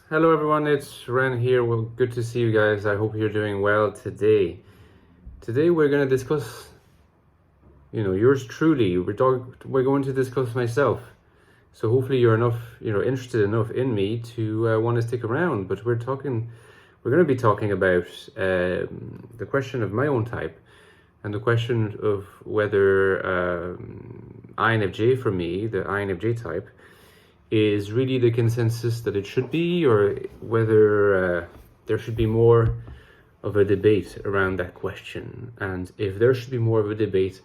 Hello everyone, it's Ren here. Well, good to see you guys. I hope you're doing well today. Today we're going to discuss, yours truly. We're going to discuss myself. So hopefully you're interested enough in me to want to stick around. But we're going to be talking about the question of my own type and the question of whether INFJ for me, the INFJ type, is really the consensus that it should be, or whether there should be more of a debate around that question. And if there should be more of a debate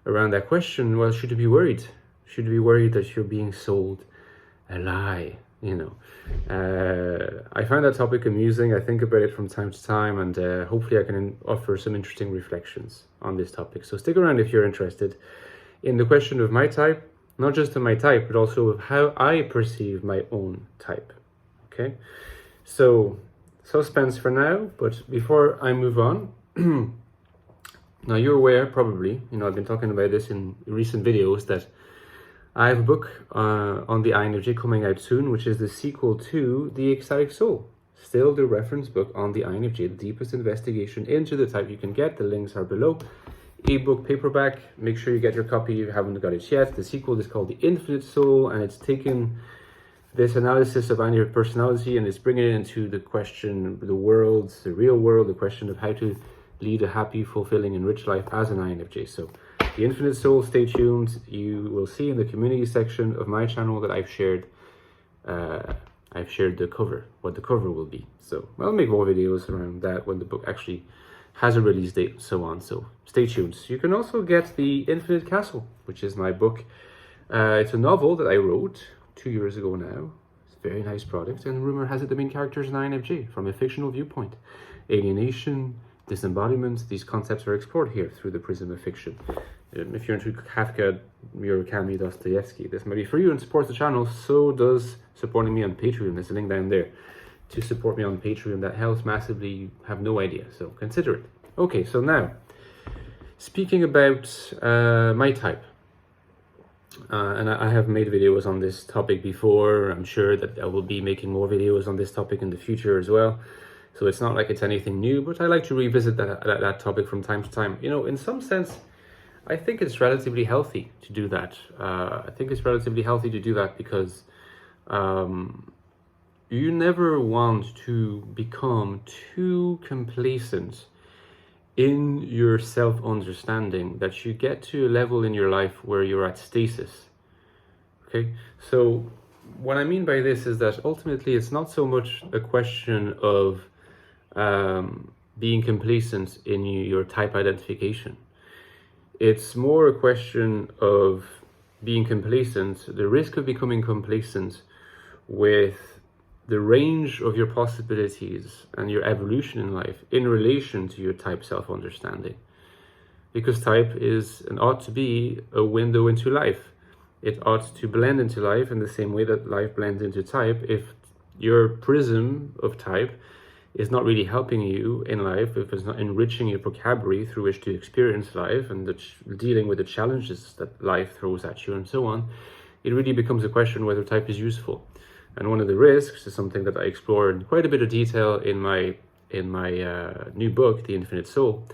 around that question, well, should you be worried? Should you be worried that you're being sold a lie? I find that topic amusing. I think about it from time to time, and hopefully I can offer some interesting reflections on this topic. So stick around if you're interested in the question of my type, not just of my type, but also of how I perceive my own type. Okay, so suspense for now, but before I move on, now you're aware probably, I've been talking about this in recent videos, that I have a book on the INFJ coming out soon, which is the sequel to the Ecstatic Soul. Still the reference book on the INFJ, the deepest investigation into the type you can get. The links are below. Ebook, paperback, make sure you get your copy if you haven't got it yet. The sequel is called The Infinite Soul, and it's taken this analysis of INFJ personality and it's bringing it into the question, the world, the real world, the question of how to lead a happy, fulfilling, and rich life as an INFJ. So The Infinite Soul, stay tuned. You will see in the community section of my channel that I've shared the cover, what the cover will be. So I'll make more videos around that when the book actually has a release date and so on. So stay tuned. You can also get The Infinite Castle, which is my book. It's a novel that I wrote 2 years ago now. It's a very nice product, and rumor has it the main character is an INFJ from a fictional viewpoint. Alienation, disembodiment, these concepts are explored here through the prism of fiction. If you're into Kafka, Murakami, Dostoevsky, this might be for you and support the channel. So does supporting me on Patreon. There's a link down there to support me on Patreon. That helps massively. You have no idea, so consider it. Okay, so now, speaking about my type, and I have made videos on this topic before. I'm sure that I will be making more videos on this topic in the future as well. So it's not like it's anything new, but I like to revisit that topic from time to time. In some sense, I think it's relatively healthy to do that. Because you never want to become too complacent in your self-understanding that you get to a level in your life where you're at stasis. Okay, so what I mean by this is that ultimately it's not so much a question of being complacent in your type identification. It's more a question of being complacent, the risk of becoming complacent with the range of your possibilities and your evolution in life in relation to your type self-understanding. Because type is and ought to be a window into life. It ought to blend into life in the same way that life blends into type. If your prism of type is not really helping you in life, if it's not enriching your vocabulary through which to experience life and dealing with the challenges that life throws at you and so on, it really becomes a question whether type is useful. And one of the risks is something that I explore in quite a bit of detail in my new book, The Infinite Soul.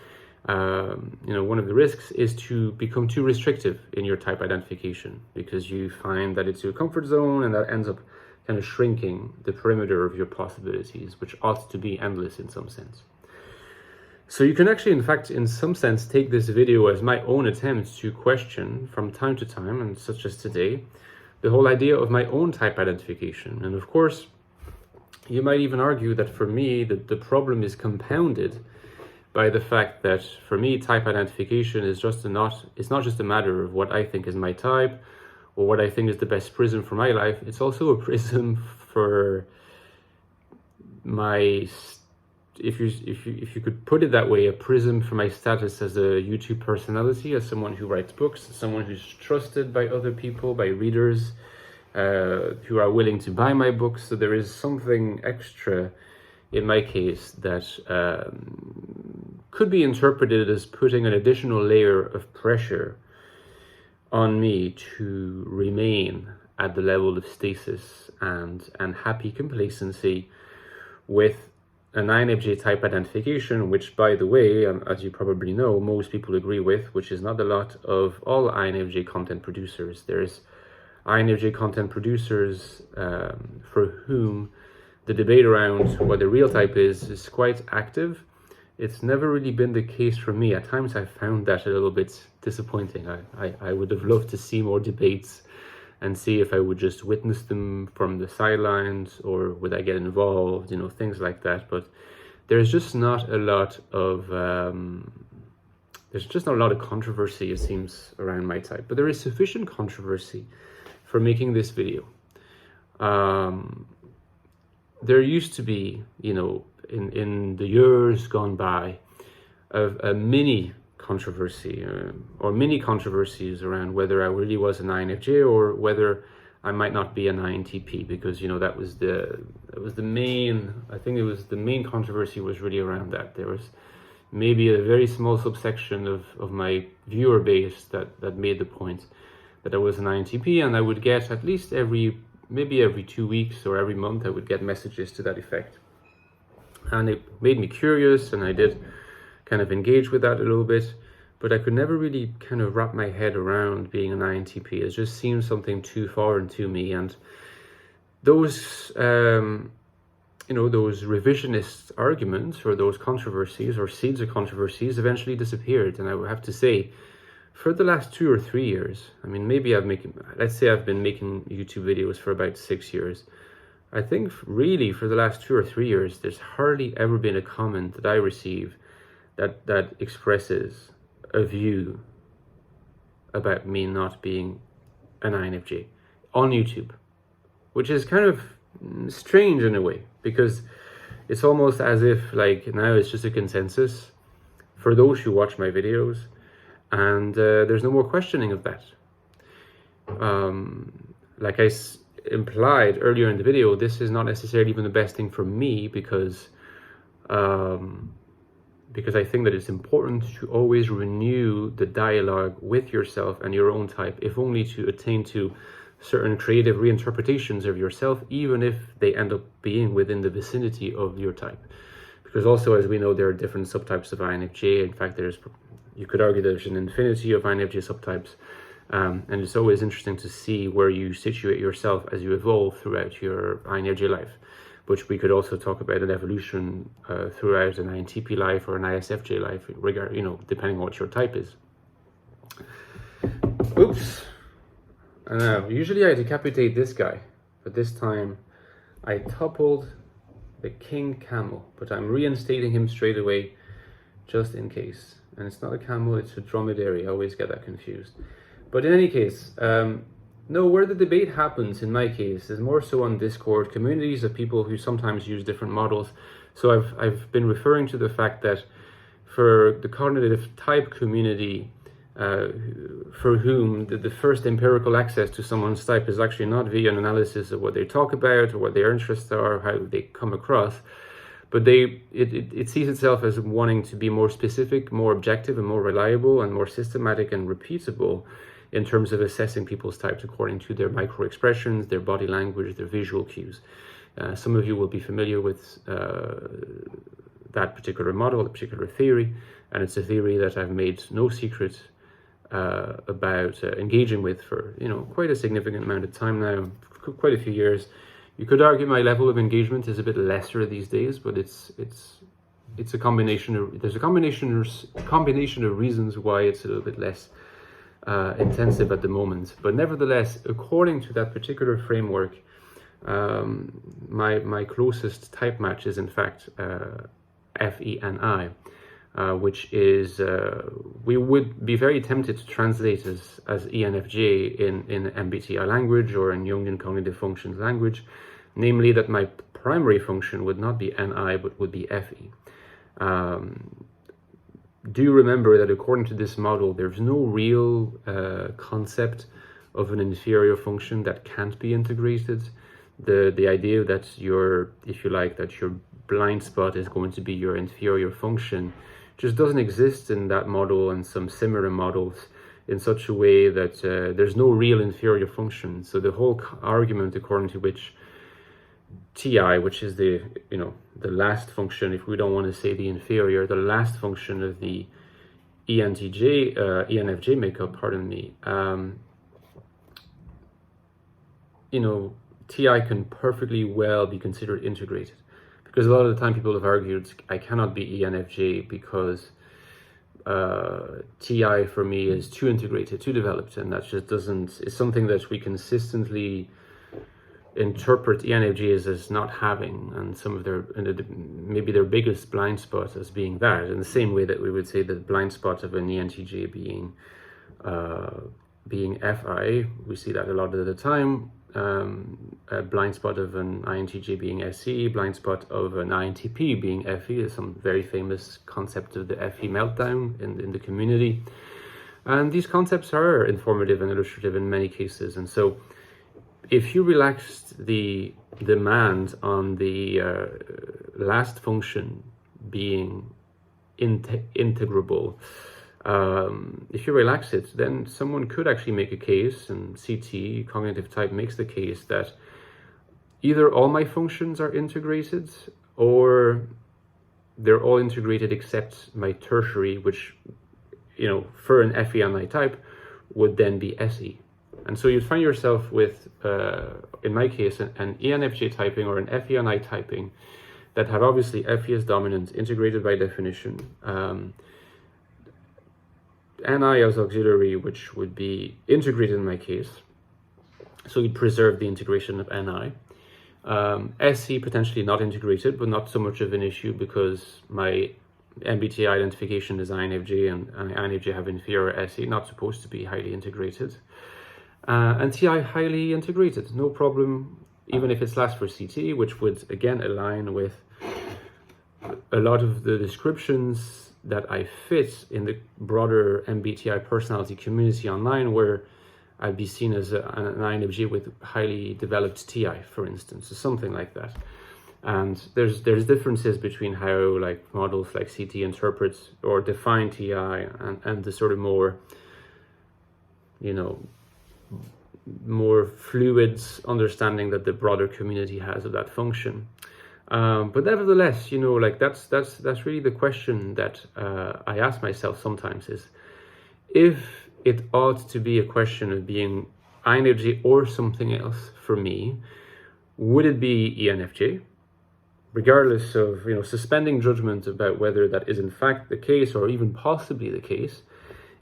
One of the risks is to become too restrictive in your type identification, because you find that it's your comfort zone, and that ends up kind of shrinking the perimeter of your possibilities, which ought to be endless in some sense. So you can actually, in fact, in some sense, take this video as my own attempt to question from time to time, and such as today, the whole idea of my own type identification. And of course, you might even argue that for me, the problem is compounded by the fact that for me, type identification is it's not just a matter of what I think is my type or what I think is the best prism for my life. It's also a prism for my, if you could put it that way, a prism for my status as a YouTube personality, as someone who writes books, as someone who's trusted by other people, by readers who are willing to buy my books. So there is something extra in my case that could be interpreted as putting an additional layer of pressure on me to remain at the level of stasis and happy complacency with an INFJ type identification, which, by the way, as you probably know, most people agree with, which is not a lot of all INFJ content producers. There's INFJ content producers for whom the debate around what the real type is quite active. It's never really been the case for me. At times I found that a little bit disappointing. I would have loved to see more debates and see if I would just witness them from the sidelines, or would I get involved, things like that. But there's just not a lot of controversy, it seems, around my type. But there is sufficient controversy for making this video. There used to be, in the years gone by, a mini controversy or many controversies around whether I really was an INFJ or whether I might not be an INTP, because that was the main, I think it was the main controversy was really around that. There was maybe a very small subsection of my viewer base that made the point that I was an INTP, and I would get at least maybe every 2 weeks or every month I would get messages to that effect. And it made me curious, and I did kind of engage with that a little bit, but I could never really kind of wrap my head around being an INTP. It just seemed something too foreign to me, and those those revisionist arguments or those controversies or seeds of controversies eventually disappeared. And I would have to say, for the last 2 or 3 years, I mean, maybe let's say I've been making YouTube videos for about 6 years. I think really for the last 2 or 3 years, there's hardly ever been a comment that I receive that expresses a view about me not being an INFJ on YouTube, which is kind of strange in a way, because it's almost as if now it's just a consensus for those who watch my videos, and there's no more questioning of that. Like I implied earlier in the video, this is not necessarily even the best thing for me, because I think that it's important to always renew the dialogue with yourself and your own type, if only to attain to certain creative reinterpretations of yourself, even if they end up being within the vicinity of your type. Because also, as we know, there are different subtypes of INFJ. In fact, you could argue there's an infinity of INFJ subtypes. And it's always interesting to see where you situate yourself as you evolve throughout your INFJ life, which we could also talk about an evolution throughout an INTP life or an ISFJ life, depending on what your type is. Oops. I know, usually I decapitate this guy, but this time I toppled the king camel, but I'm reinstating him straight away just in case. And it's not a camel, it's a dromedary. I always get that confused. But in any case, no, where the debate happens in my case is more so on Discord, communities of people who sometimes use different models. So I've been referring to the fact that for the cognitive type community, for whom the first empirical access to someone's type is actually not via an analysis of what they talk about or what their interests are, or how they come across, but it sees itself as wanting to be more specific, more objective, and more reliable, and more systematic and repeatable in terms of assessing people's types according to their micro expressions, their body language, their visual cues. Some of you will be familiar with that particular model, that particular theory, and it's a theory that I've made no secret about engaging with for quite a significant amount of time now, quite a few years. You could argue my level of engagement is a bit lesser these days, but it's a combination of there's a combination of reasons why it's a little bit less intensive at the moment. But nevertheless, according to that particular framework, my closest type match is in fact FENI. Which is, we would be very tempted to translate as ENFJ in MBTI language or in Jungian cognitive functions language, namely that my primary function would not be NI, but would be FE. Do remember that according to this model, there's no real concept of an inferior function that can't be integrated. The idea that if you like, that your blind spot is going to be your inferior function just doesn't exist in that model and some similar models. in such a way that there's no real inferior function. So the whole argument according to which TI, which is the last function, if we don't want to say the inferior, the last function of the ENFJ makeup, pardon me, TI can perfectly well be considered integrated, because a lot of the time people have argued I cannot be ENFJ because TI for me is too integrated, too developed, and that just doesn't, it's something that we consistently interpret ENFJs as not having, and some of their, maybe their biggest blind spot as being that, in the same way that we would say the blind spot of an ENTJ being FI. We see that a lot of the time. A blind spot of an INTJ being SE, blind spot of an INTP being FE. There's some very famous concept of the FE meltdown in the community, and these concepts are informative and illustrative in many cases. And so if you relaxed the demand on the last function being integrable, if you relax it, then someone could actually make a case, and CT, cognitive type, makes the case that either all my functions are integrated, or they're all integrated except my tertiary, which, for an FENI type, would then be SE. And so you'd find yourself with, in my case, an ENFJ typing or an FENI typing that have obviously FE as dominant, integrated by definition, NI as auxiliary, which would be integrated in my case, so you'd preserve the integration of NI. SE potentially not integrated, but not so much of an issue because my MBTI identification is INFJ, and INFJ have inferior SE, not supposed to be highly integrated. And TI highly integrated, no problem, even if it's last for CT, which would again align with a lot of the descriptions that I fit in the broader MBTI personality community online, where I'd be seen as an INFJ with highly developed TI, for instance, or something like that. And there's differences between how models like CT interprets or define TI and the sort of more fluid understanding that the broader community has of that function. But nevertheless, that's really the question that I ask myself sometimes, is if it ought to be a question of being INFJ or something else for me, would it be ENFJ? Regardless of, suspending judgment about whether that is in fact the case or even possibly the case,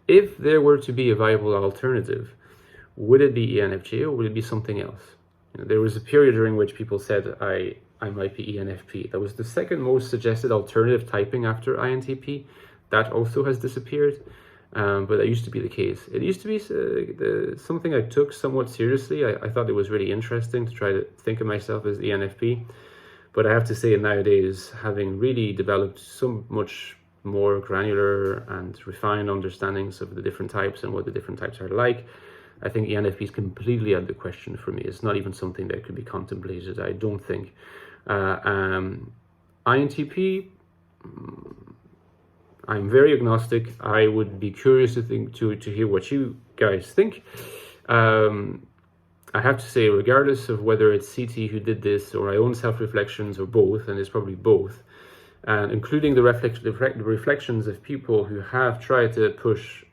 if there were to be a viable alternative, would it be ENFJ or would it be something else? There was a period during which people said I might be ENFP. That was the second most suggested alternative typing after INTP. That also has disappeared, but that used to be the case. It used to be something I took somewhat seriously. I thought it was really interesting to try to think of myself as ENFP, but I have to say nowadays, having really developed so much more granular and refined understandings of the different types and what the different types are like, I think ENFP is completely out of the question for me. It's not even something that could be contemplated, I don't think. INTP, I'm very agnostic. I would be curious to hear what you guys think. I have to say, regardless of whether it's CT who did this or my own self-reflections or both, and it's probably both, and including the reflections of people who have tried to push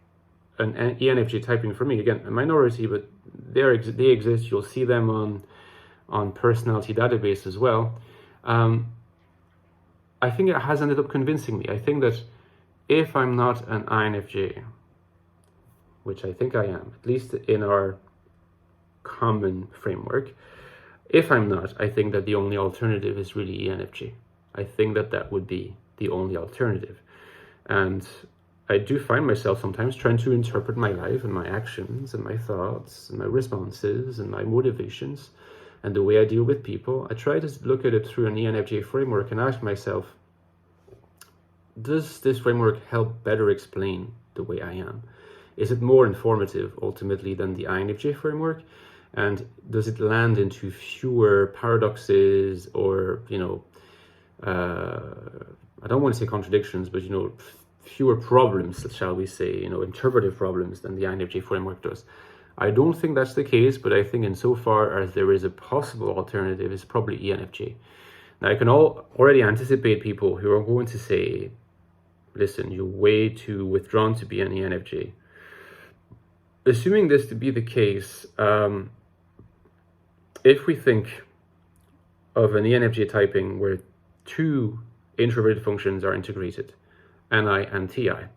an ENFJ typing for me, again, a minority, but they exist. You'll see them on personality database as well. I think it has ended up convincing me. I think that if I'm not an INFJ, which I think I am, at least in our common framework, if I'm not, I think that the only alternative is really ENFJ. I think that would be the only alternative. And I do find myself sometimes trying to interpret my life and my actions and my thoughts and my responses and my motivations and the way I deal with people. I try to look at it through an ENFJ framework and ask myself, does this framework help better explain the way I am? Is it more informative ultimately than the INFJ framework? And does it land into fewer paradoxes or, I don't want to say contradictions, but, fewer problems, shall we say, interpretive problems than the INFJ framework does. I don't think that's the case, but I think insofar as there is a possible alternative, it's probably ENFJ. Now, I can already anticipate people who are going to say, listen, you're way too withdrawn to be an ENFJ. Assuming this to be the case, if we think of an ENFJ typing where two introverted functions are integrated, NI and TI,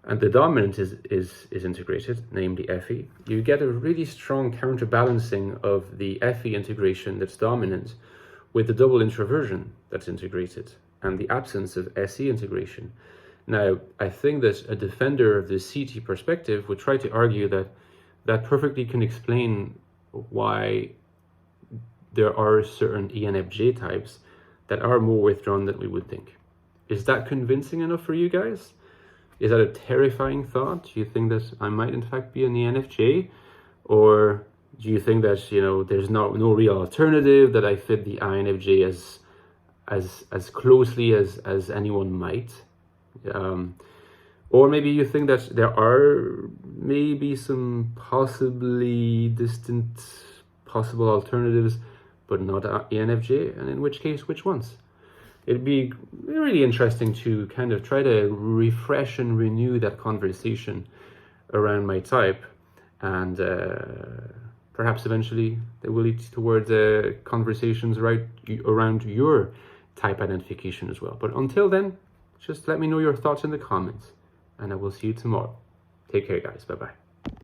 and the dominant is integrated, namely FE, you get a really strong counterbalancing of the FE integration that's dominant with the double introversion that's integrated and the absence of SE integration. Now, I think that a defender of the CT perspective would try to argue that that perfectly can explain why there are certain ENFJ types that are more withdrawn than we would think. Is that convincing enough for you guys? Is that a terrifying thought? Do you think that I might in fact be an ENFJ? Or do you think that, there's no real alternative, that I fit the INFJ as closely as anyone might? Or maybe you think that there are maybe some possibly distant possible alternatives, but not ENFJ, and in which case, which ones? It'd be really interesting to kind of try to refresh and renew that conversation around my type, and perhaps eventually they will lead towards conversations around your type identification as well. But until then, just let me know your thoughts in the comments, and I will see you tomorrow. Take care, guys. Bye-bye.